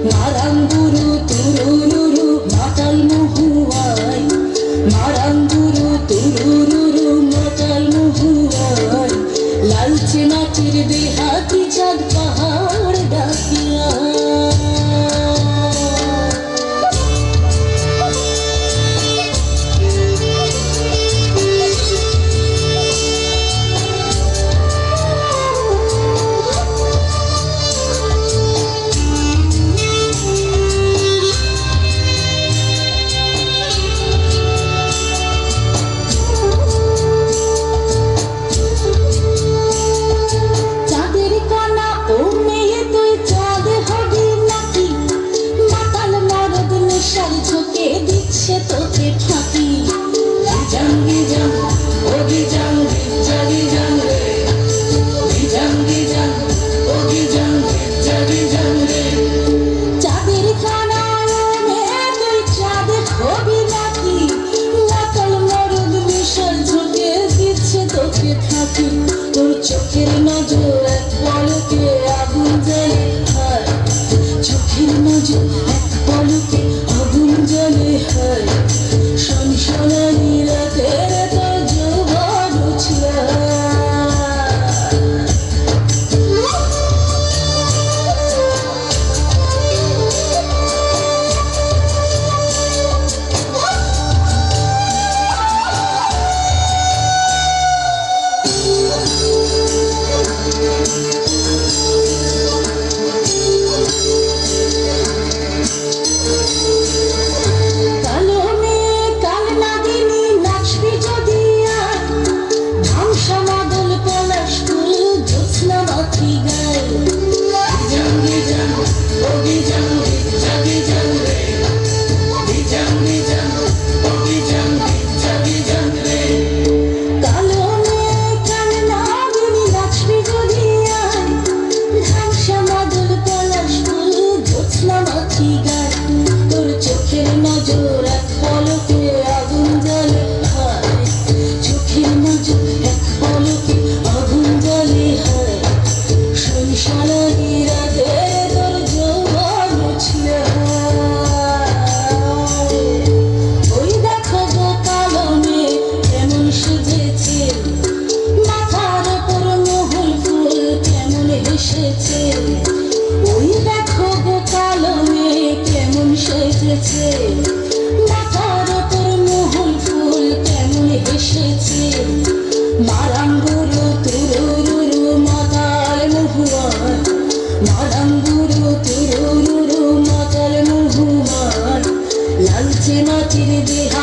মারাঙ্গুরু তুরুরুরু মাতাল মহুয়ায়, মারাঙ্গুরু তুরুরুরু মাতাল মহুয়ায়, লালচে মাটির দেহাতি চাঁদ পাহাড় ডাকিয়া। তোকে ফাঁকি জাঙ্গি জাং ওগি জাং জাগি জাং রে, জাঙ্গি জাং ওগি জাং জাগি জাং রে। চাঁদের খানায় তুই চাঁদ হবি নাকি, মাতাল মরদ মিশাল ঝুঁকে দিচ্ছে তোকে ফাঁকি। তোর চোখের নজর এক পলকে আগুন জ্বলে হয়, চোখের নজর এক পলকে আগুন জ্বলে হয়। শনশনানি রাতের তোর যৌবন উছলা। তোর চোখের নজর এক পলকে আগুন জ্বলে হয়, চোখের নজর এক পলকে আগুন জ্বলে হয়। শনশনানি রাতে তোর যৌবন উছলে। ওই দেখো গো কালো মেয়ে কেমন সেজেছে, মাথার ওপর মহুল ফুল কেমন হেসেছে। ওই দেখো গো কালো মেয়ে কেমন সেজেছে, মাথার ওপর মহুল ফুল কেমন হেসেছে। মারাঙ্গুরু তুরুরুরু মাতাল মহুয়ায়, মারাঙ্গুরু তুরুরুরু মাতাল মহুয়ায়, লালচে মাটির দেহা